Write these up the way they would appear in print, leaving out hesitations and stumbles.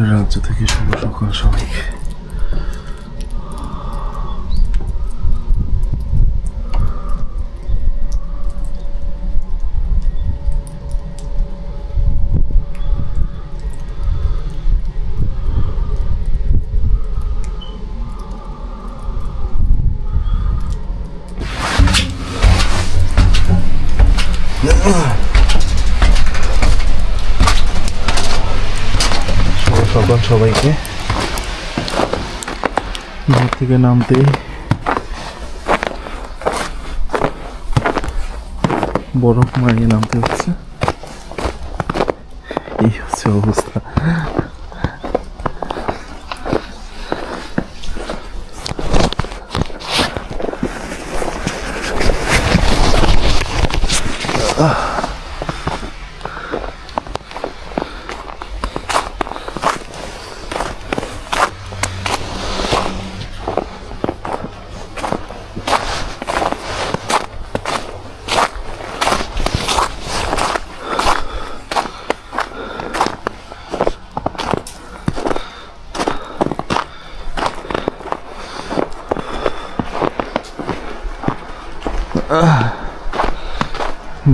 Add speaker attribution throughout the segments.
Speaker 1: বরফের রাজ্য থেকে শুভ সকাল সবাইকে। সকাল সবাইকে। ঘর থেকে নামতেই বরফ মারিয়ে নামতে হচ্ছে, এই হচ্ছে অবস্থা।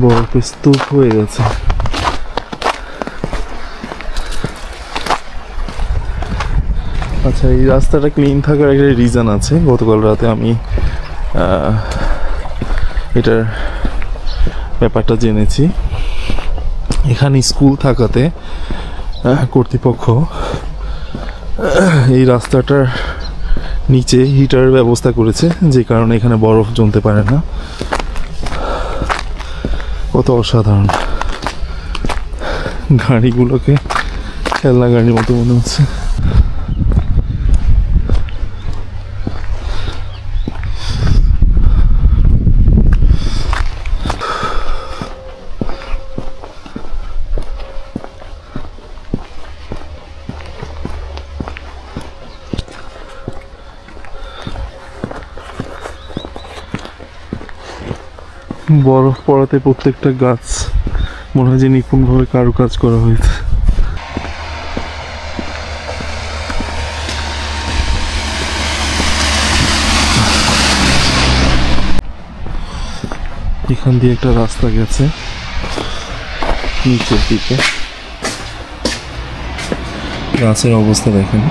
Speaker 1: বরফে স্তূপ হয়ে গেছে। আচ্ছা, এই রাস্তাটা ক্লিন থাকার একটা রিজন আছে। গতকাল রাতে আমি এটার ব্যাপারটা জেনেছি। এখানে স্কুল থাকাতে কর্তৃপক্ষ এই রাস্তাটার নিচে হিটারের ব্যবস্থা করেছে, যে কারণে এখানে বরফ জমতে পারে না। কত অসাধারণ! গাড়িগুলোকে খেলনা গাড়ির মতো মনে হচ্ছে। বরফ পড়াতে প্রত্যেকটা গাছ মনে হয় যে নিপুণভাবে কারুকাজ করা হয়েছে। এখান দিয়ে একটা রাস্তা গেছে নিচের দিকে। গাছের অবস্থা দেখেন।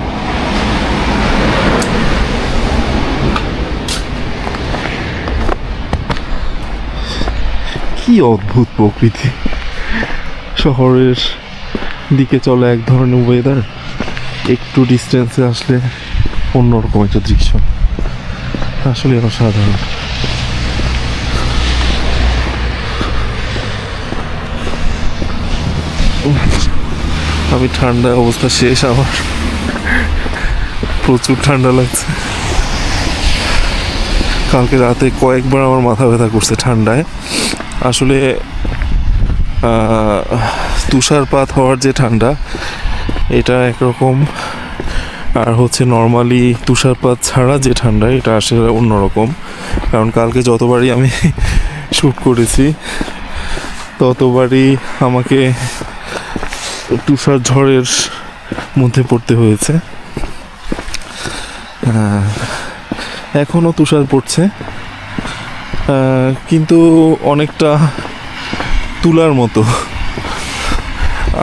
Speaker 1: কি অদ্ভুত প্রকৃতি! শহরের দিকে চলে এক ধরনের ওয়েদার, একটু ডিস্টেন্সে আসলে অন্যরকম একটা দৃশ্য। আসলে অসাধারণ। আমি ঠান্ডা অবস্থা শেষ, আমার প্রচুর ঠান্ডা লাগছে। কালকে রাতে কয়েকবার আমার মাথা ব্যথা করছে ঠান্ডায়। আসলে তুষারপাত হওয়ার যে ঠান্ডা, এটা একরকম, আর হচ্ছে নর্মালি তুষারপাত ছাড়া যে ঠান্ডা, এটা আসলে অন্যরকম। কারণ কালকে যতবারই আমি শ্যুট করেছি ততবারই আমাকে তুষার ঝড়ের মধ্যে পড়তে হয়েছে। এখনও তুষার পড়ছে, কিন্তু অনেকটা তুলার মতো।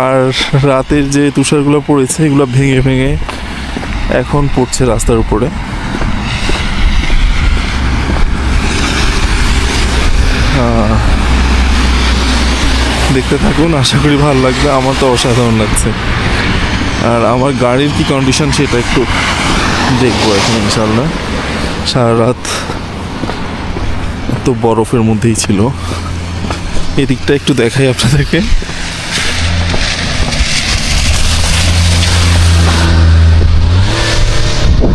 Speaker 1: আর রাতের যে তুষারগুলো পড়েছে এগুলো ভেঙে ভেঙে এখন পড়ছে রাস্তার উপরে। দেখতে থাকুন, আশা করি ভালো লাগবে। আমার তো অসাধারণ লাগছে। আর আমার গাড়ির কি কন্ডিশন সেটা একটু দেখবো এখন ইনশাল্লাহ। সারা রাত তো বরফের মধ্যেই ছিল। এদিকটা একটু দেখাই আপনাদেরকে।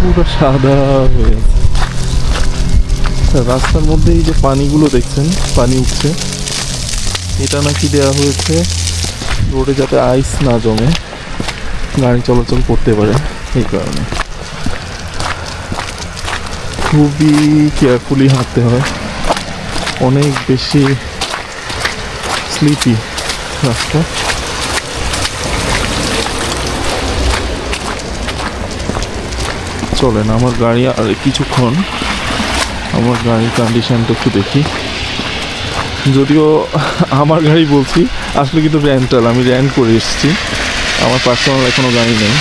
Speaker 1: পুরো সাদা হয়ে আছে রাস্তার মধ্যে। এই যে পানিগুলো দেখছেন, পানি উঠছে, এটা নাকি দেওয়া হয়েছে রোডে যাতে আইস না জমে, গাড়ি চলাচল করতে পারে, এই কারণে। খুবই কেয়ারফুলি হাঁটতে হয়, অনেক বেশি স্লিপি রাস্তা। চলেন আমার গাড়ি আর কিছুক্ষণ আমার গাড়ির কন্ডিশনটা একটু দেখি। যদিও আমার গাড়ি বলছি, আসলে কিন্তু রেন্টাল, আমি রেন্ট করে এসেছি, আমার পার্সোনাল এখনও গাড়ি নেই।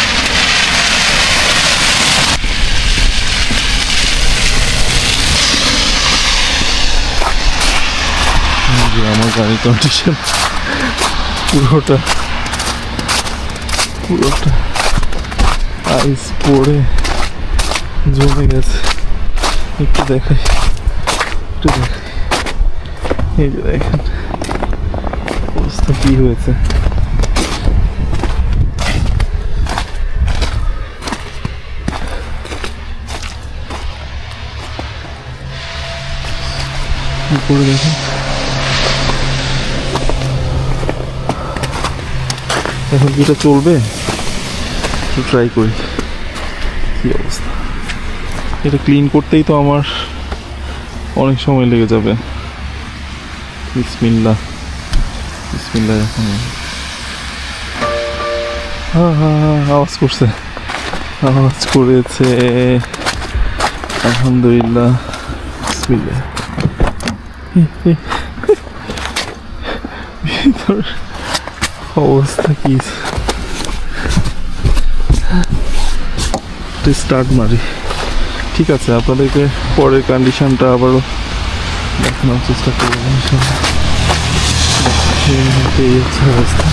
Speaker 1: আমার গাড়ির কন্ডিশন পুরোটা আইস পড়ে জমে গেছে। একটু দেখাই, এই যে দেখেন অবস্থা কি হয়েছে। উপরে দেখেন, এখন কি এটা চলবে? একটু ট্রাই করি কি অবস্থা। এটা ক্লিন করতেই তো আমার অনেক সময় লেগে যাবে। বিসমিল্লাহ এখন আওয়াজ করেছে আলহামদুলিল্লাহ। বিসমিল্লাহ। ভিতর অবস্থা কি? স্টার্ট মারি। ঠিক আছে, আপনাদেরকে পরের কন্ডিশনটা আবারও দেখানোর চেষ্টা করবো। এই হচ্ছে অবস্থা।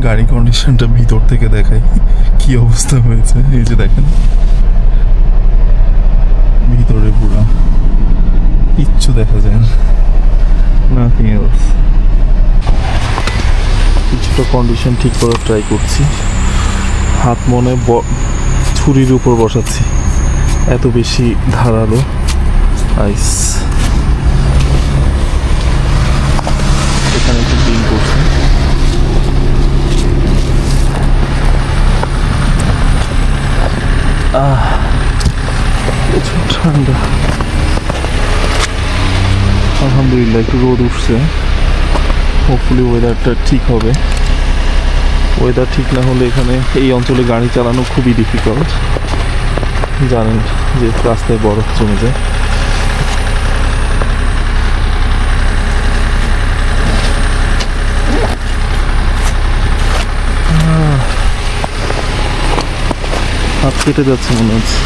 Speaker 1: গাড়ি কন্ডিশনটা ভিতর থেকে দেখাই কি অবস্থা হয়েছে। এই যে দেখেন ভিতরে পুরো কিচ্ছু দেখা যায় না, নাথিং এলস। কিছুটা কন্ডিশন ঠিক করার ট্রাই করছি, হাত মনে ছুরির উপর বসাচ্ছি, এত বেশি ধারালো আইস। এখানে একটু ক্লিন করছি। প্রচুর ঠান্ডা। আলহামদুলিল্লাহ একটু রোদ উঠছে, হোপফুলি ওয়েদারটা ঠিক হবে। ওয়েদার ঠিক না হলে এখানে এই অঞ্চলে গাড়ি চালানো খুবই ডিফিকাল্ট। জানেন যে রাস্তায় বরফ জমে যায়। হাত কেটে যাচ্ছে মনে হচ্ছে।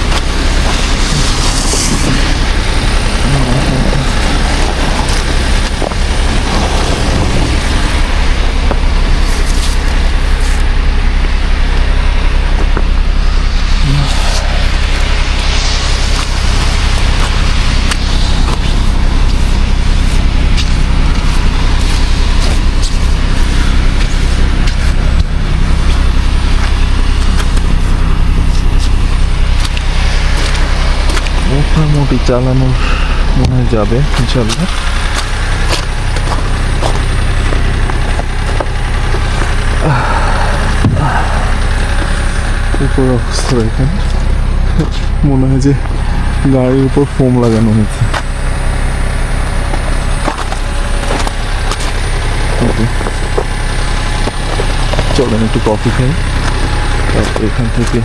Speaker 1: মোটামুটি চালানো মনে হয় যাবে ইনশাল্লাহ। উপর অবস্থা এখানে মনে হয় যে গাড়ির উপর ফোম লাগানো হয়েছে। চলেন একটু কফি খাই, তারপর এখান থেকে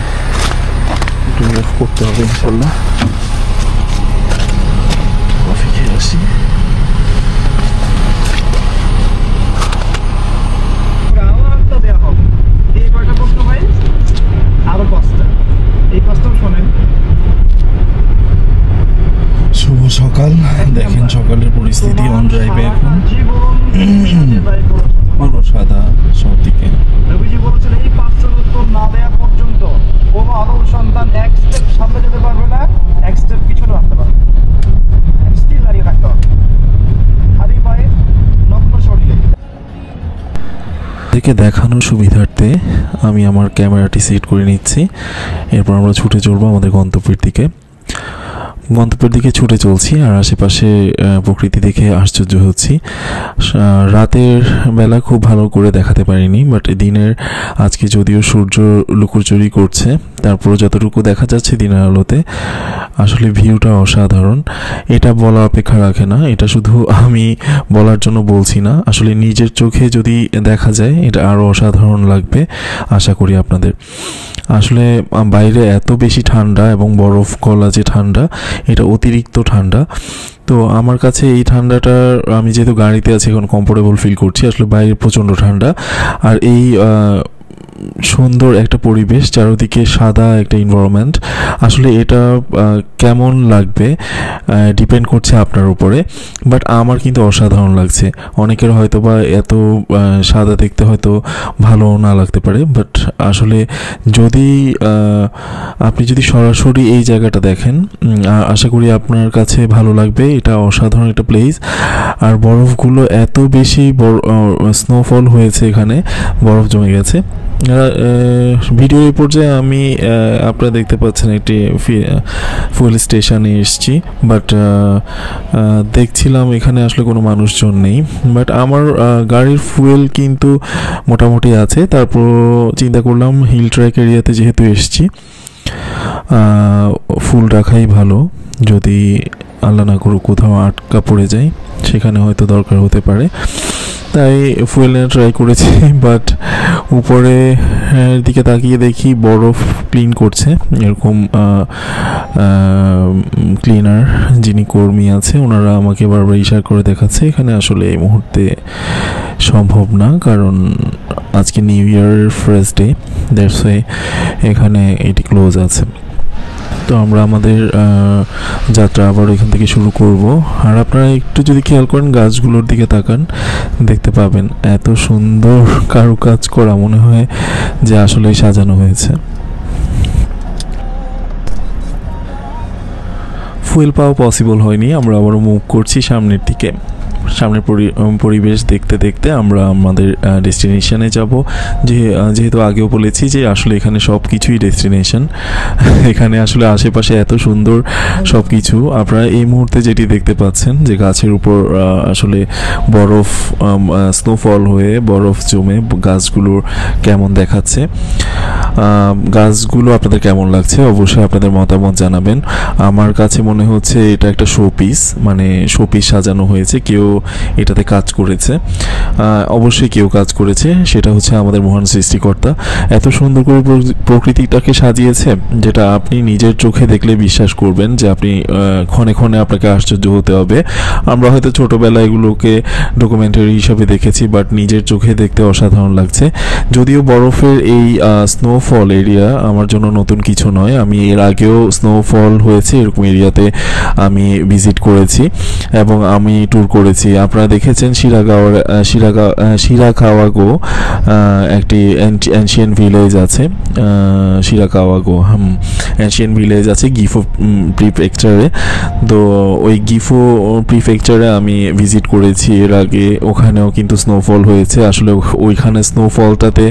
Speaker 1: একটু মুভ করতে হবে ইনশাল্লাহ। কফি খেয়ে আসি। শুভ সকাল। দেখেন সকালের পরিস্থিতি অন ড্রাইভে এখন পুরো সাদা সব দিকে।
Speaker 2: রবিজি বলেছেন এই 500 উত্তর না দেওয়া পর্যন্ত কোনো আদম সন্তান এক স্টেপ সামনে যেতে পারবে না, এক স্টেপ পিছনে রাখতে পারবে, স্টিল দাঁড়িয়ে থাকতে হবে খালি পায়ে নগ্ন শরীরে।
Speaker 1: দেখে দেখানোর সুবিধার্থে আমি আমার ক্যামেরাটি সেট করে নিচ্ছি। এরপর আমরা ছুটে চলবো আমাদের গন্তব্যের দিকে ছুটে চলছি। আর আশেপাশে প্রকৃতি দেখে আশ্চর্য হচ্ছি। রাতের বেলা খুব ভালো করে দেখাতে পারিনি, বাট দিনের আজকে যদিও সূর্য লুকোচুরি করছে, তারপর যতটুকু দেখা যাচ্ছে দিনের আলোতে আসলে ভিউটা অসাধারণ। এটা বলা অপেক্ষা রাখে না, এটা শুধু আমি বলার জন্য বলছি না, আসলে নিজের চোখে যদি দেখা যায় এটা আরও অসাধারণ লাগবে আশা করি আপনাদের। আসলে বাইরে এত বেশি ঠান্ডা এবং বরফ গলা যে ঠান্ডা, এটা অতিরিক্ত ঠান্ডা। তো আমার কাছে এই ঠান্ডাটা, আমি যেহেতু গাড়িতে আছি এখন কমফোর্টেবল ফিল করছি। আসলে বাইরে প্রচণ্ড ঠান্ডা, আর এই সুন্দর একটা পরিবেশ, চারদিকে সাদা একটা এনভায়রনমেন্ট, আসলে এটা কেমন লাগবে ডিপেন্ড করছে আপনার উপরে। বাট আমার কিন্তু অসাধারণ লাগছে। অনেকের হয়তো বা এত সাদা দেখতে হয়তো ভালো না লাগতে পারে, বাট আসলে যদি আপনি যদি সরাসরি এই জায়গাটা দেখেন, আশা করি আপনার কাছে ভালো লাগবে। এটা অসাধারণ একটা প্লেস। আর বরফগুলো এত বেশি স্নোফল হয়েছে, এখানে বরফ জমে গেছে। ভিডিও এই পর্যায়ে আমি আপনারা দেখতে পাচ্ছেন একটি ফুয়েল স্টেশনে এসেছি, বাট দেখছিলাম এখানে আসলে কোনো মানুষজন নেই। বাট আমার গাড়ির ফুয়েল কিন্তু মোটামুটি আছে। তারপর চিন্তা করলাম হিল ট্র্যাক এরিয়াতে যেহেতু এসেছি, ফুল রাখাই ভালো। যদি আল্লাহ না করুক কোথাও আটকা পড়ে যায়, সেখানে হয়তো দরকার হতে পারে, তাই ফুয়েল নিয়ে ট্রাই করেছি। বাট উপরে দিকে তাকিয়ে দেখি বরফ ক্লিন করছে, এরকম ক্লিনার যিনি কর্মী আছে ওনারা আমাকে বারবার ইশারা করে দেখাচ্ছে এখানে আসলে এই মুহূর্তে সম্ভব না, কারণ আজকে new year first day, that's why এখানে এটি ক্লোজ আছে। তো আমরা আমাদের যাত্রা আবার এখান থেকে শুরু করব। আর আপনারা একটু যদি খেয়াল করেন, গাছগুলোর দিকে তাকান, দেখতে পাবেন এত সুন্দর কারুকাজ করা, মনে হয় যে আসলেই সাজানো হয়েছে। ফুয়েল পাওয়া পসিবল হয়নি, আমরা আবারও মুভ করছি সামনের দিকে। সামনের পরিবেশ দেখতে দেখতে আমরা আমাদের ডেস্টিনেশনে যাব। যেহেতু আগেও বলেছি যে আসলে এখানে সব কিছুই ডেস্টিনেশন। এখানে আসলে আশেপাশে এত সুন্দর সব কিছু। আপনারা এই মুহূর্তে যেটি দেখতে পাচ্ছেন যে গাছের উপর আসলে বরফ স্নোফল হয়ে বরফ জমে গাছগুলোর কেমন দেখাচ্ছে, গাছগুলো আপনাদের কেমন লাগছে অবশ্যই আপনাদের মতামত জানাবেন। আমার কাছে মনে হচ্ছে এটা একটা শোপিস, মানে শোপিস সাজানো হয়েছে, কেউ এটাতে কাজ করেছে, অবশ্যই কেউ কাজ করেছে, সেটা হচ্ছে আমাদের মহান সৃষ্টিকর্তা। এত সুন্দর করে প্রকৃতিটাকে সাজিয়েছে যেটা আপনি নিজের চোখে দেখলে বিশ্বাস করবেন যে আপনি ক্ষণে ক্ষণে আপনাকে আশ্চর্য হতে হবে। আমরা হয়তো ছোটোবেলায় এগুলোকে ডকুমেন্টারি হিসাবে দেখেছি, বাট নিজের চোখে দেখতে অসাধারণ লাগছে। যদিও বরফের এই স্নোফল এরিয়া আমার জন্য নতুন কিছু নয়, আমি এর আগেও স্নোফল হয়েছে এরকম এরিয়াতে আমি ভিজিট করেছি এবং আমি ট্যুর করেছি। আপনারা দেখেছেন শিরাকাওয়াগো একটি অ্যানশিয়েন্ট ভিলেজ আছে, শিরাকাওয়াগো অ্যানশিয়েন্ট ভিলেজ আছে গিফো প্রিফেকচারে। তো ওই গিফো প্রিফেকচারে আমি ভিজিট করেছি এর আগে, ওখানেও কিন্তু স্নোফল হয়েছে। আসলে ওইখানে স্নোফলটাতে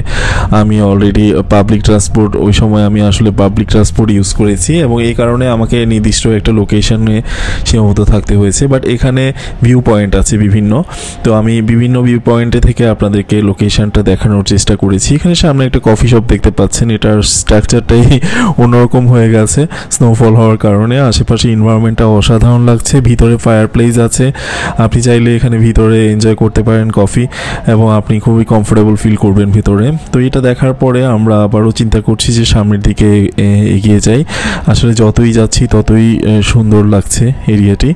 Speaker 1: আমি অলরেডি পাবলিক ট্রান্সপোর্ট, ওই সময় আমি আসলে পাবলিক ট্রান্সপোর্ট ইউজ করেছি এবং এই কারণে আমাকে নির্দিষ্ট একটা লোকেশনে সীমাবদ্ধ থাকতে হয়েছে। বাট এখানে ভিউ পয়েন্ট আছে বিভিন্ন, তো আমি বিভিন্ন ভিউ পয়েন্টে থেকে আপনাদেরকে লোকেশনটা দেখানোর চেষ্টা করেছি। এখানে সামনে একটা কফি শপ দেখতে পাচ্ছেন, এটার স্ট্রাকচারটাই অন্যরকম হয়ে গেছে স্নোফল হওয়ার কারণে। আশেপাশে এনভায়রনমেন্টটা অসাধারণ লাগছে, ভিতরে ফায়ার প্লেস আছে, আপনি চাইলে এখানে ভিতরে এনজয় করতে পারেন কফি এবং আপনি খুবই কমফোর্টেবল ফিল করবেন ভিতরে। তো এটা দেখার পরে আমরা আবারও চিন্তা করছি যে সামনের দিকে এগিয়ে যাই। আসলে যতই যাচ্ছি ততই সুন্দর লাগছে এরিয়াটি,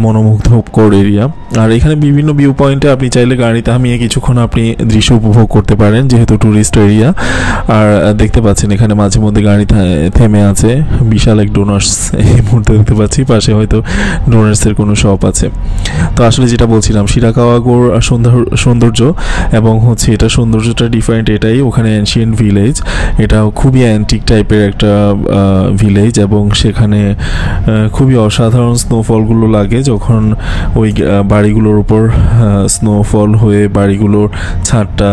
Speaker 1: মনোমুগ্ধকর এরিয়া। আর এখানে বিভিন্ন ভিউ পয়েন্টে আপনি চাইলে গাড়িতে থামিয়ে কিছুক্ষণ আপনি দৃশ্য উপভোগ করতে পারেন, যেহেতু ট্যুরিস্ট এরিয়া। আর দেখতে পাচ্ছেন এখানে মাঝে মধ্যে গাড়ি থেমে আছে, বিশাল এক ডোনার্স এই মুহূর্তে দেখতে পাচ্ছি, পাশে হয়তো ডোনার্সের কোনো শপ আছে। তো আসলে যেটা বলছিলাম, শিরাকাওয়াগোর সৌন্দর্য এবং হচ্ছে এটা সৌন্দর্যটা ডিফারেন্ট এটাই। ওখানে অ্যানশিয়েন্ট ভিলেজ, এটা খুবই অ্যান্টিক টাইপের একটা ভিলেজ এবং সেখানে খুবই অসাধারণ স্নোফলগুলো লাগে যখন ওই বাড়িগুলোর উপর স্নোফল হয়ে বাড়িগুলোর ছাদটা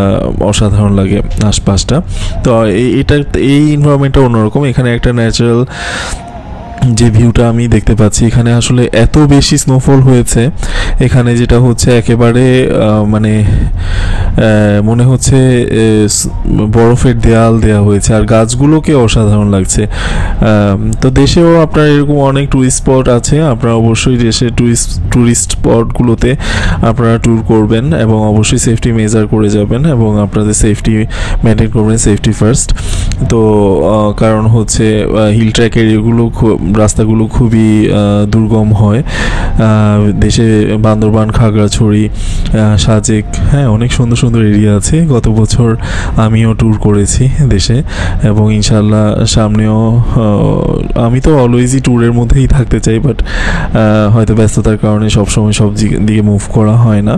Speaker 1: অসাধারণ লাগে আশপাশটা। তো এই এনভায়রনমেন্টটা অন্যরকম। এখানে একটা ন্যাচারাল যে ভিউটা আমি দেখতে পাচ্ছি, এখানে আসলে এত বেশি স্নোফল হয়েছে, এখানে যেটা হচ্ছে একেবারে মানে মনে হচ্ছে বরফের দেয়াল দেওয়া হয়েছে, আর গাছগুলোকে অসাধারণ লাগছে। তো দেশেও আপনার এরকম অনেক টুরিস্ট স্পট আছে, আপনারা অবশ্যই দেশে টুরিস্ট স্পটগুলোতে আপনারা ট্যুর করবেন এবং অবশ্যই সেফটি মেজার করে যাবেন এবং আপনাদের সেফটি মেনটেন করবেন, সেফটি ফার্স্ট। তো কারণ হচ্ছে হিল ট্র্যাক এরিয়াগুলো রাস্তাগুলো খুবই দুর্গম হয়। দেশে বান্দরবান, খাগড়াছড়ি, সাজেক, হ্যাঁ অনেক সুন্দর সুন্দর এরিয়া আছে। গত বছর আমিও ট্যুর করেছি দেশে এবং ইনশাল্লাহ সামনেও আমি তো অলওয়েজই ট্যুরের মধ্যেই থাকতে চাই, বাট হয়তো ব্যস্ততার কারণে সবসময় সব দিকে মুভ করা হয় না।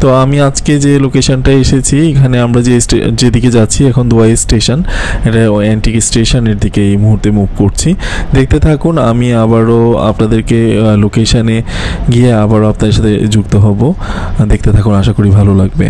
Speaker 1: তো আমি আজকে যে লোকেশনটায় এসেছি, এখানে আমরা যেদিকে যাচ্ছি এখন দোয়াই স্টেশন, এটা অ্যান্টিক স্টেশনের দিকে এই মুহূর্তে মুভ করছি। দেখতে থাকুন, আমি আবারও আপনাদেরকে লোকেশনে গিয়ে আবারও আপনাদের সাথে যুক্ত হব। দেখতে থাকুন, আশা করি ভালো লাগবে।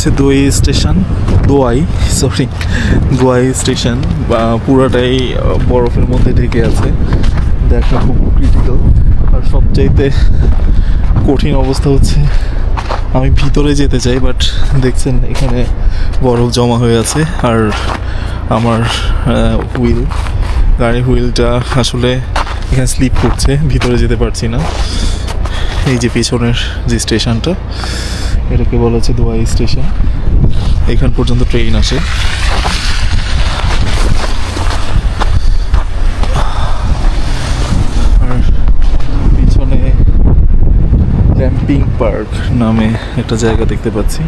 Speaker 1: হচ্ছে দোয়াই স্টেশন পুরাটাই বরফের মধ্যে ঢেকে আছে, দেখা খুব ক্রিটিক্যাল। আর সবচাইতে কঠিন অবস্থা হচ্ছে আমি ভিতরে যেতে চাই, বাট দেখছেন এখানে বরফ জমা হয়ে আছে। আর আমার গাড়ির হুইলটা আসলে এখানে স্লিপ করছে, ভিতরে যেতে পারছি না। এই যে পেছনের যে স্টেশনটা, এটাকে বলা হচ্ছে দোয়াই স্টেশন। এখান পর্যন্ত ট্রেন আসে। আর পিছনে ক্যাম্পিং পার্ক নামে একটা জায়গা দেখতে পাচ্ছি,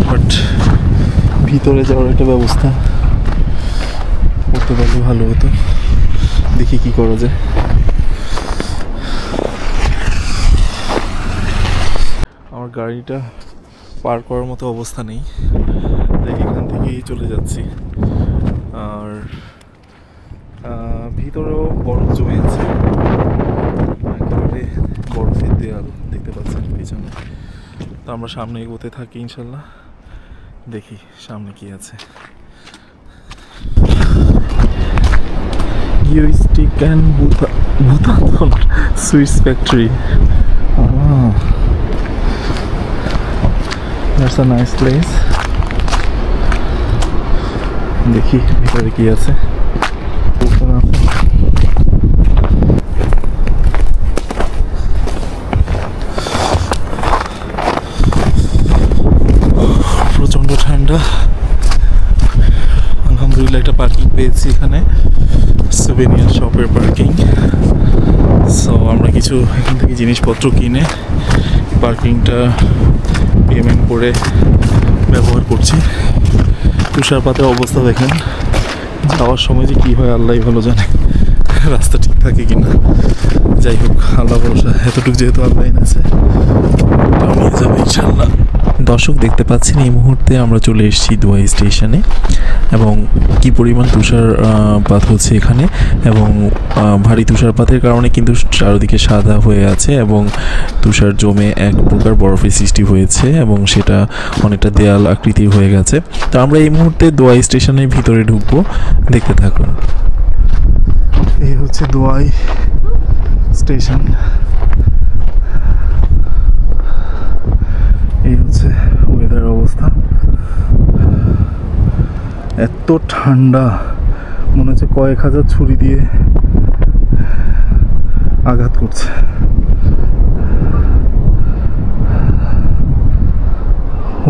Speaker 1: বাট ভিতরে যাওয়ার একটা ব্যবস্থা করতে পারলে ভালো হতো। দেখি কি করা যায়। আমার গাড়িটা পার করার মতো অবস্থা নেই, তাই এখান থেকেই চলে যাচ্ছি। আর ভিতরেও বরফ জমে আছে, একেবারে বরফের দেয়াল দেখতে পাচ্ছেন পিছনে। তো আমরা সামনে এগোতে থাকি ইনশাল্লাহ, দেখি সামনে কি আছে। Joystick and Bhutan Swiss factory. That's a nice place. দেখি ভিতরে কি আছে। প্রচন্ড ঠান্ডা। আলহামদুলিল্লাহ একটা পার্কিং পেয়েছি এখানে, সুভেনিয়ার শপের পার্কিং। সো আমরা কিছু এখান থেকে জিনিসপত্র কিনে পার্কিংটা পেমেন্ট করে ব্যবহার করছি। তুষারপাতের অবস্থা দেখেন, যাওয়ার সময় যে কী হয় আল্লাহই ভালো জানে, রাস্তা ঠিক থাকে কিনা। যাই হোক, আল্লাহ ভরসা, এতটুকু যেহেতু আল্লাহ এনেছে আমি যাবো ইনশাল্লাহ।
Speaker 3: দর্শক দেখতে পাচ্ছেন এই মুহূর্তে আমরা চলে এসেছি দোয়াই স্টেশনে, এবং কি পরিমাণ তুষারপাত হচ্ছে এখানে, এবং ভারী তুষারপাতের কারণে কিন্তু চারিদিকে সাদা হয়ে আছে এবং তুষার জমে এক প্রকার বরফের সৃষ্টি হয়েছে, এবং সেটা অনেকটা দেয়াল আকৃতির হয়ে গেছে। তো আমরা এই মুহূর্তে দোয়াই স্টেশনের ভিতরে ঢুকবো, দেখতে থাকুন।
Speaker 1: এই হচ্ছে দোয়াই স্টেশন। এই হচ্ছে ওয়েদার অবস্থা, এত ঠান্ডা মনে হচ্ছে কয়েক হাজার ছুরি দিয়ে আঘাত করছে।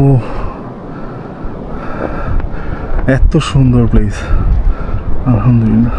Speaker 1: ও এত সুন্দর প্লেস, আলহামদুলিল্লাহ।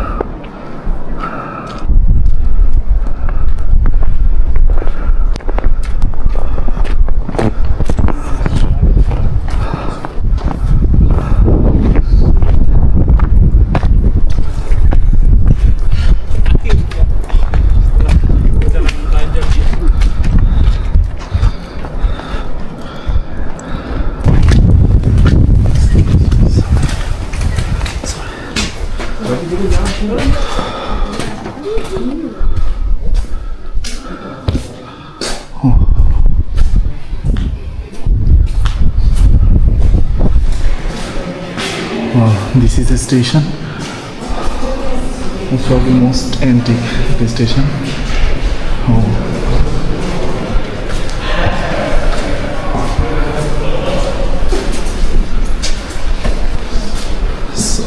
Speaker 1: This is a station. It's probably most antique station. Oh. So.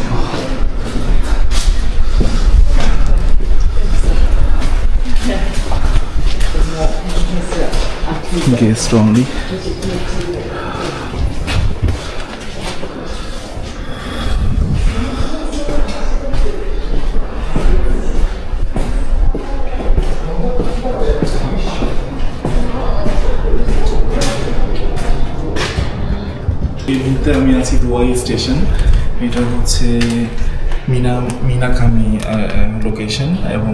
Speaker 1: Guest only. এই মুহূর্তে আমি আছি দোয়াই স্টেশন। এটা হচ্ছে মিনাকামি লোকেশন এবং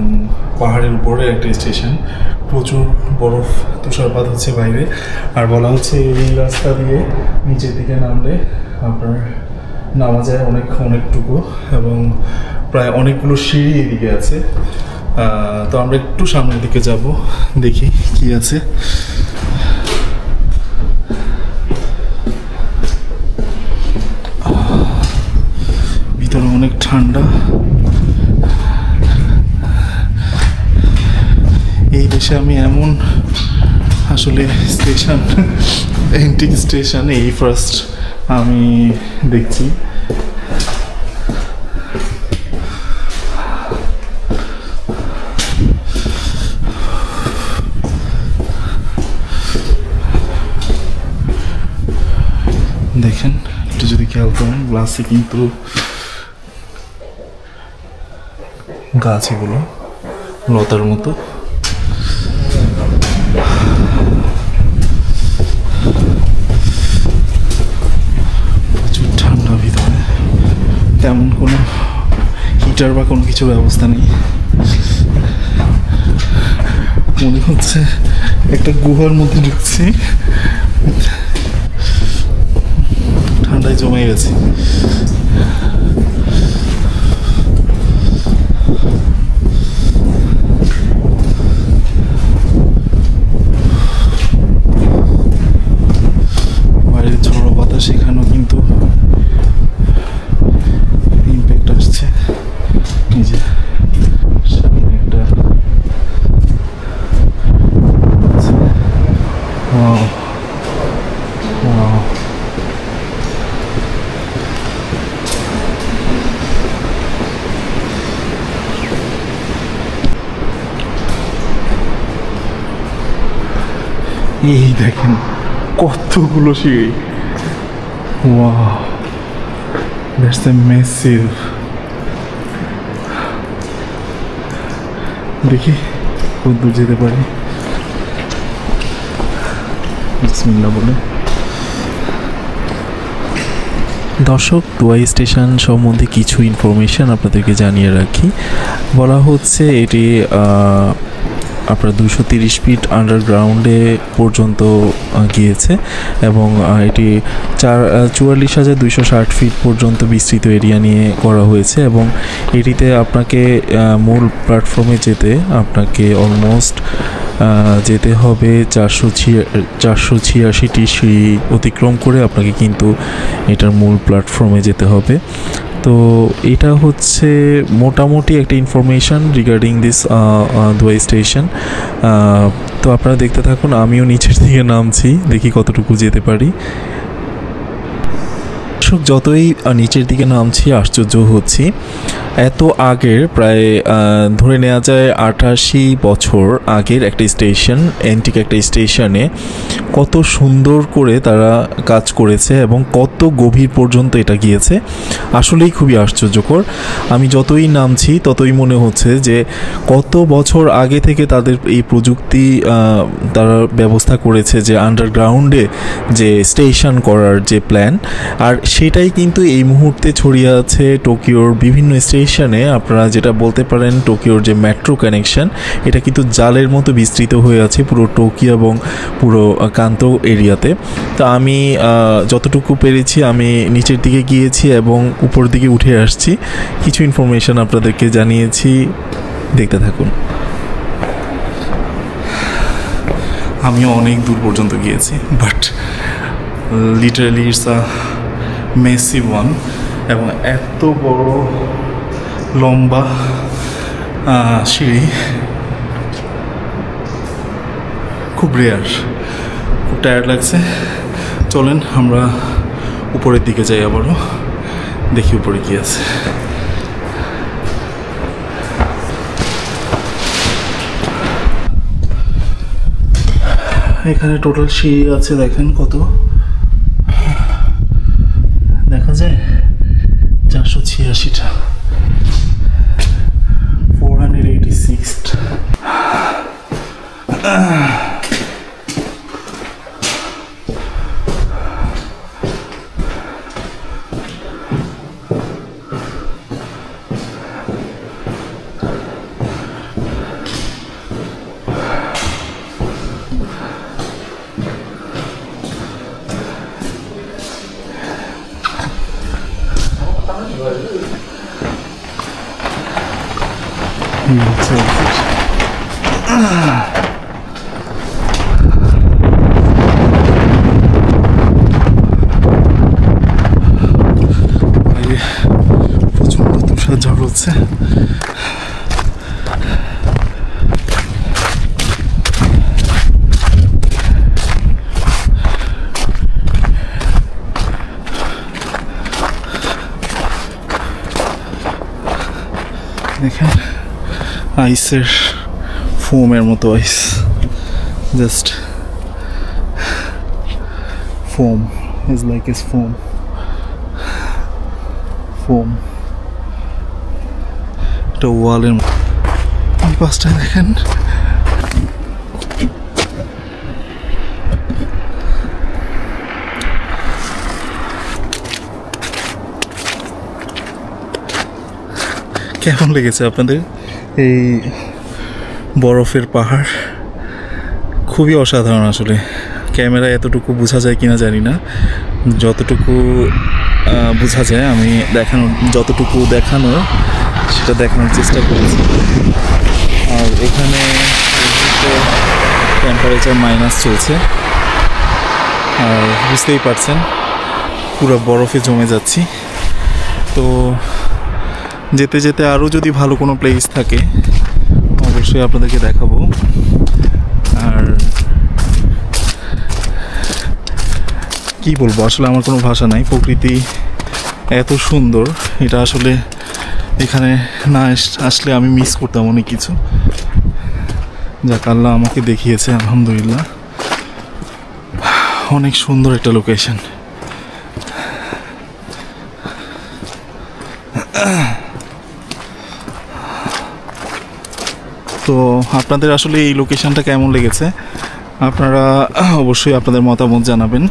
Speaker 1: পাহাড়ের উপরে একটা স্টেশন। প্রচুর বরফ তুষারপাত হচ্ছে বাইরে, আর বলা হচ্ছে এই রাস্তা দিয়ে নিচের দিকে নামলে আপনার নামা যায় অনেকটুকু, এবং প্রায় অনেকগুলো সিঁড়ি এদিকে আছে। তো আমরা একটু সামনের দিকে যাব, দেখি কি আছে। ঠান্ডা। এই দেশে আমি এমন আসলে স্টেশন, এন্টিক স্টেশন এই ফার্স্ট আমি দেখছি। দেখেন একটু যদি খেয়াল করেন, গ্লাসে কিন্তু গাছ, এগুলো লতার মতো। প্রচুর ঠান্ডা ভিতরে, তেমন কোনো হিটার বা কোনো কিছুর ব্যবস্থা নেই। মনে হচ্ছে একটা গুহার মধ্যে ঢুকছি, ঠান্ডায় জমে গেছে। বাইরে ঝড়ো বাতাস, এখানেও কিন্তু ইম্প্যাক্ট আসছে। এই যে সামনে একটা এই দেখেন কতগুলো সিঁড়ি। Wow, that's a massive. দেখি কত দূর যেতে পারি। বিসমিল্লাহ বলে।
Speaker 3: দর্শক, দুবাই স্টেশন সম্বন্ধে কিছু ইনফরমেশন আপনাদেরকে জানিয়ে রাখি। বলা হচ্ছে এটি আপনার 230 ফিট আন্ডারগ্রাউন্ডে পর্যন্ত গিয়েছে এবং এটি 44,260 ফিট পর্যন্ত বিস্তৃত এরিয়া নিয়ে করা হয়েছে এবং এটিতে আপনাকে মূল প্ল্যাটফর্মে যেতে আপনাকে অলমোস্ট যেতে হবে 486টি সিঁড়ি অতিক্রম করে আপনাকে কিন্তু এটার মূল প্ল্যাটফর্মে যেতে হবে। তো এটা হচ্ছে মোটামুটি একটা information regarding this Dubai station. তো আপনারা দেখতে থাকুন, আমিও নিচের দিকে নামছি, দেখি কতটুকু যেতে পারি। যতই নিচের দিকে নামছি আশ্চর্য হচ্ছি, এত আগের প্রায় ধরে নেওয়া যায় 88 বছর আগের একটা স্টেশন, অ্যান্টিক একটা স্টেশনে কত সুন্দর করে তারা কাজ করেছে এবং কত গভীর পর্যন্ত এটা গিয়েছে, আসলেই খুবই আশ্চর্যকর। আমি যতই নামছি ততই মনে হচ্ছে যে কত বছর আগে থেকে তাদের এই প্রযুক্তি তারা ব্যবস্থা করেছে যে আন্ডারগ্রাউন্ডে যে স্টেশন করার যে প্ল্যান, আর সেটাই কিন্তু এই মুহূর্তে ছড়িয়ে আছে টোকিওর বিভিন্ন স্টেশনে। আপনারা যেটা বলতে পারেন টোকিওর যে মেট্রো কানেকশন, এটা কিন্তু জালের মতো বিস্তৃত হয়ে আছে পুরো টোকিও এবং পুরো কান্তো এরিয়াতে। তো আমি যতটুকু পেরেছি আমি নিচের দিকে গিয়েছি এবং উপর দিকে উঠে আসছি, কিছু ইনফরমেশন আপনাদেরকে জানিয়েছি, দেখতে থাকুন।
Speaker 1: আমিও অনেক দূর পর্যন্ত গিয়েছি, but literally it's a massive one, এবং এত বড় লম্বা সিঁড়ি খুব রেয়ার, খুব টায়ার্ড লাগছে। চলেন আমরা উপরের দিকে যাই, আবারও দেখি উপরে কি আছে। এখানে টোটাল সিঁড়ি আছে, দেখেন কত দেখা যায়, 486টা, 486টা। প্রচন্ড তুষার আইসের ফোমের মতো আইস, just foam is like his foam এটা ওয়ালের এই পাশটা দেখেন কেমন লেগেছে আপনাদের এই বরফের পাহাড়? খুবই অসাধারণ আসলে। ক্যামেরা এতটুকু বোঝা যায় কিনা জানি না, যতটুকু বোঝা যায় আমি যতটুকু দেখানোর সেটা দেখানোর চেষ্টা করেছি। আর এখানে টেম্পারেচার মাইনাস চলছে, আর বুঝতেই পারছেন পুরো বরফে জমে যাচ্ছি। তো যেতে যেতে আরও যদি ভালো কোনো প্লেস থাকে অবশ্যই আপনাদেরকে দেখাবো। আর কি বলবো, আসলে আমার কোনো ভাষা নাই। প্রকৃতি এত সুন্দর, এটা আসলে এখানে না আসলে আমি মিস করতাম অনেক কিছু। যাক আল্লাহ আমাকে দেখিয়েছে, আলহামদুলিল্লাহ। অনেক সুন্দর একটা লোকেশন। তো আপনাদের আসলে এই লোকেশনটা কেমন লেগেছে আপনারা অবশ্যই আপনাদের মতামত জানাবেন।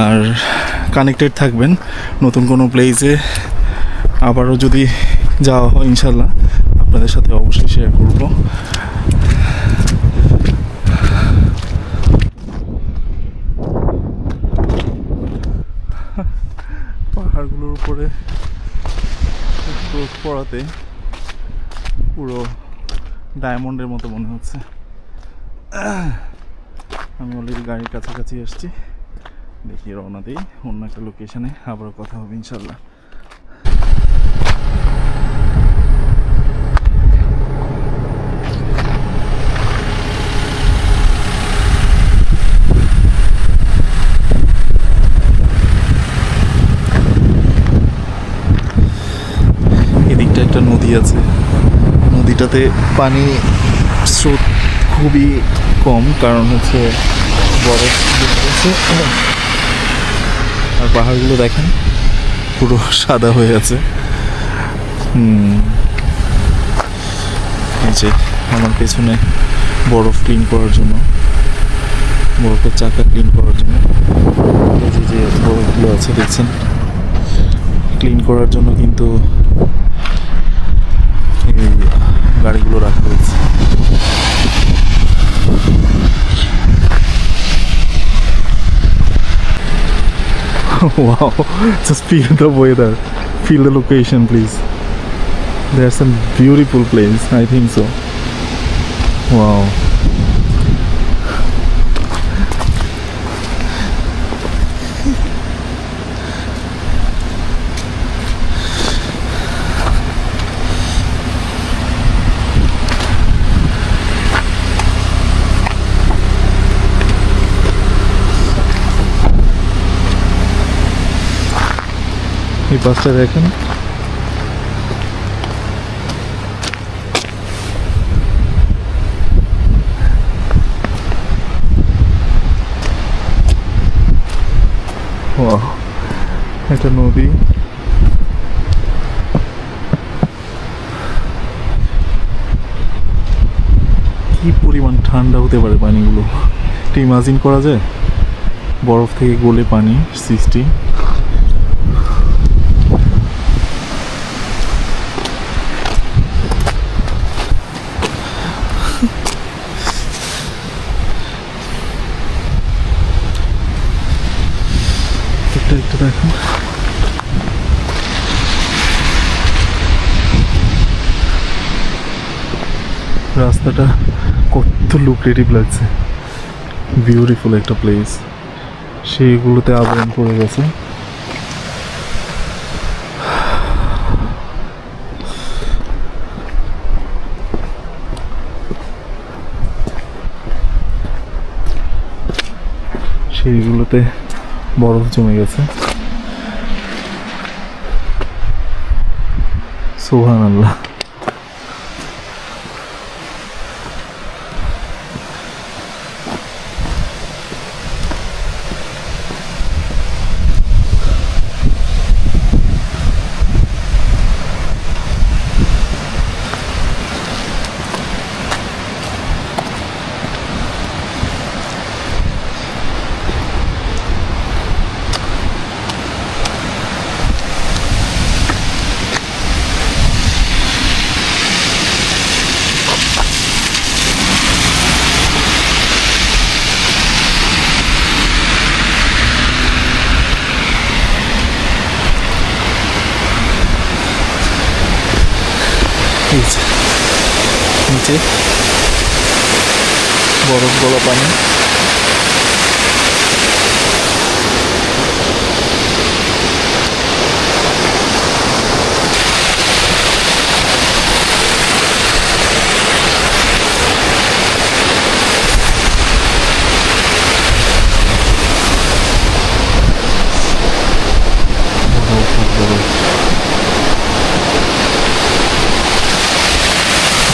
Speaker 1: আর কানেক্টেড থাকবেন, নতুন কোনো প্লেসে আবারও যদি যাওয়া হয় ইনশাল্লাহ আপনাদের সাথে অবশ্যই শেয়ার করব। পাহাড়গুলোর উপরে রোদ পড়াতে পুরো ডায়মন্ডের মতো মনে হচ্ছে। আমি অলরেডি গাড়ির কাছাকাছি আসছি, দেখি রওনা দিই অন্য একটা লোকেশনে, আবারও কথা হবে ইনশাল্লাহ। এদিকটা একটা নদী আছে, নদীটাতে পানি স্রোত খুবই কম, কারণ হচ্ছে বরফ আছে। আর পাহাড়গুলো দেখেন পুরো সাদা হয়ে আছে। এই যে আমার পেছনে বরফ ক্লিন করার জন্য, বরফের চাকা ক্লিন করার জন্য এই যে বরফগুলো আছে দেখছেন, ক্লিন করার জন্য কিন্তু এই গাড়িগুলো রাখা হয়েছে। Wow, just feel the weather, feel the location please. There's some beautiful place, I think so. Wow. এই পাশটা দেখেন, এটা নদী। কি পরিমাণ ঠান্ডা হতে পারে পানিগুলো, এটা ইমাজিন করা যায়? বরফ থেকে গলে পানি সৃষ্টি। একটু দেখুন, রাস্তাটা কত লুক্রেটিভ লাগছে, বিউটিফুল একটা প্লেস। সেইগুলোতে আবরণ করে গেছে। সেইগুলোতে বরফ জমে গেছে। সুবহানাল্লাহ। নিচে বরফ গলা পানি।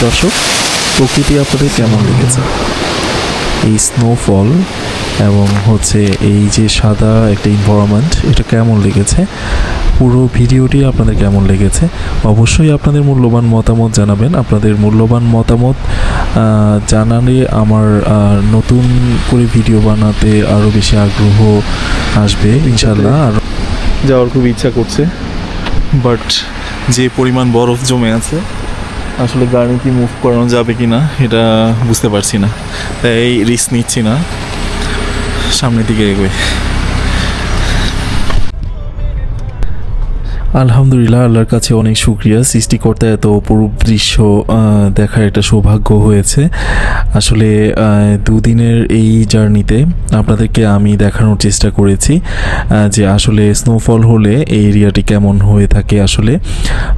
Speaker 3: দর্শক, প্রকৃতি আপনাদের কেমন লেগেছে? এই স্নোফল এবং হচ্ছে এই যে সাদা একটা এনভায়রনমেন্ট, এটা কেমন লেগেছে? পুরো ভিডিওটি আপনাদের কেমন লেগেছে? অবশ্যই আপনাদের মূল্যবান মতামত জানাবেন। আপনাদের মূল্যবান মতামত জানালে আমার নতুন করে ভিডিও বানাতে আরও বেশি আগ্রহ আসবে ইনশাল্লাহ। আর
Speaker 1: যাওয়ার খুব ইচ্ছা করছে, বাট যে পরিমাণ বরফ জমে আছে আসলে গাড়ি কি মুভ করানো যাবে কি না এটা বুঝতে পারছি না, তাই রিস্ক নিচ্ছি না, সামনের দিকে এগোই।
Speaker 3: আলহামদুলিল্লাহ, আল্লাহর কাছে অনেক শুকরিয়া, সৃষ্টিকর্তা এত অপরূপ দৃশ্য দেখার একটা সৌভাগ্য হয়েছে। আসলে দুদিনের এই জার্নিতে আপনাদেরকে আমি দেখানোর চেষ্টা করেছি যে আসলে স্নোফল হলে এই এরিয়াটি কেমন হয়ে থাকে আসলে।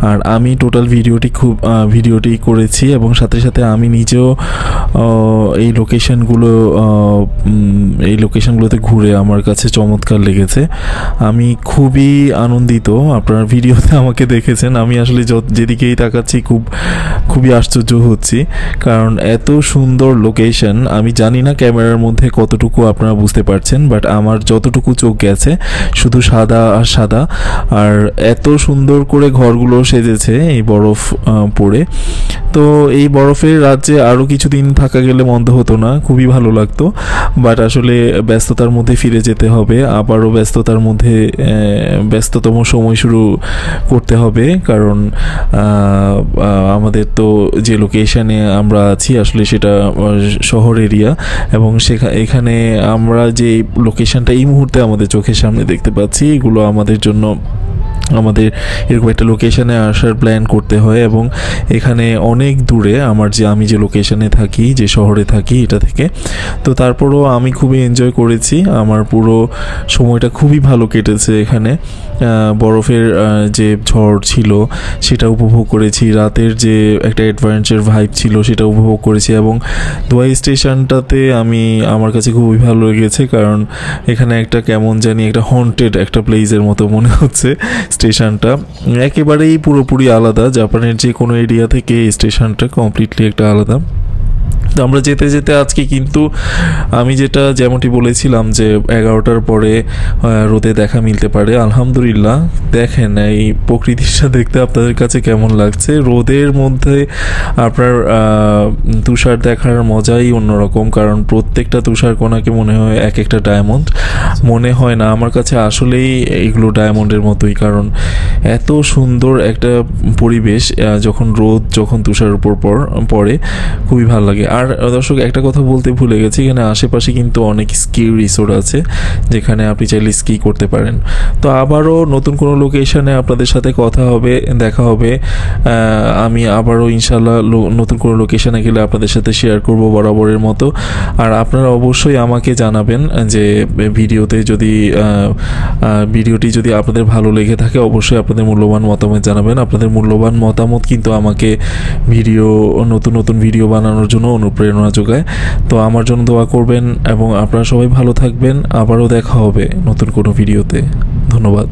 Speaker 3: আর আমি টোটাল ভিডিওটি করেছি এবং সাথে সাথে আমি নিজেও এই লোকেশনগুলোতে ঘুরে আমার কাছে চমৎকার লেগেছে। আমি খুবই আনন্দিত। আপনারা ভিডিওতে আমাকে দেখেছেন, আমি আসলে যেদিকেই তাকাচ্ছি খুবই আশ্চর্য হচ্ছি, কারণ এত সুন্দর লোকেশন। আমি জানি না ক্যামেরার মধ্যে কতটুকু আপনারা বুঝতে পারছেন, বাট আমার যতটুকু চোখ গেছে শুধু সাদা আর সাদা, আর এত সুন্দর করে ঘরগুলো সেজেছে এই বরফ পড়ে। তো এই বরফের রাজ্যে আরও কিছুদিন থাকা গেলে মন্দ হতো না, খুবই ভালো লাগতো, বাট আসলে ব্যস্ততার মধ্যে ফিরে যেতে হবে, আবারও ব্যস্ততম সময় শুরু করতে হবে, কারণ আমাদের তো যে লোকেশনে আমরা আছি আসলে সেটা শহর এরিয়া, এবং এখানে আমরা যে লোকেশনটা এই মুহূর্তে আমাদের চোখের সামনে দেখতে পাচ্ছি, এগুলো আমাদের জন্য আমাদের এরকম একটা লোকেশনে আসার প্ল্যান করতে হয়, এবং এখানে অনেক দূরে আমি যে লোকেশনে থাকি, যে শহরে থাকি এটা থেকে। তো তারপরও আমি খুবই এনজয় করেছি, আমার পুরো সময়টা খুবই ভালো কেটেছে এখানে। বরফের যে ঝড় ছিল সেটা উপভোগ করেছি, রাতের যে একটা অ্যাডভেঞ্চার ভাইব ছিল সেটা উপভোগ করেছি, এবং দুবাই স্টেশনটাতে আমার কাছে খুবই ভালো লেগেছে, কারণ এখানে একটা কেমন জানি একটা হন্টেড একটা প্লেসের মতো মনে হচ্ছে। স্টেশনটা একেবারেই পুরোপুরি আলাদা, জাপানের যে কোনো এরিয়া থেকে এই স্টেশনটা কমপ্লিটলি একটা আলাদা। তো আমরা যেতে যেতে আজকে কিন্তু আমি যেমনটি বলেছিলাম যে 11টার পরে রোদে দেখা মিলতে পারে। আলহামদুলিল্লাহ, দেখেন এই প্রকৃতিটা দেখতে আপনাদের কাছে কেমন লাগছে। রোদের মধ্যে আপনার তুষার দেখার মজাই অন্যরকম, কারণ প্রত্যেকটা তুষার কোনাকে মনে হয় এক একটা ডায়মন্ড। মনে হয় না, আমার কাছে আসলেই এগুলো ডায়মন্ডের মতোই, কারণ এত সুন্দর একটা পরিবেশ যখন তুষার উপর পড়ে খুবই ভালো লাগে। আর দর্শক, একটা কথা বলতে ভুলে গেছি, এখানে আশেপাশে কিন্তু অনেক স্কি রিসোর্ট আছে যেখানে আপনি চাইলে স্কি করতে পারেন। তো আবারও নতুন কোনো লোকেশনে আপনাদের সাথে দেখা হবে। আমি আবারও ইনশাল্লাহ নতুন কোনো লোকেশনে গেলে আপনাদের সাথে শেয়ার করব বরাবরের মতো। আর আপনারা অবশ্যই আমাকে জানাবেন যে ভিডিওটি যদি আপনাদের ভালো লেগে থাকে, অবশ্যই আপনাদের মূল্যবান মতামত জানাবেন। আপনাদের মূল্যবান মতামত কিন্তু আমাকে নতুন ভিডিও বানানোর জন্য অনুপ্রেরণা যোগায়। তো আমার জন্য দোয়া করবেন এবং আপনারা সবাই ভালো থাকবেন। আবারও দেখা হবে নতুন কোনো ভিডিওতে। ধন্যবাদ।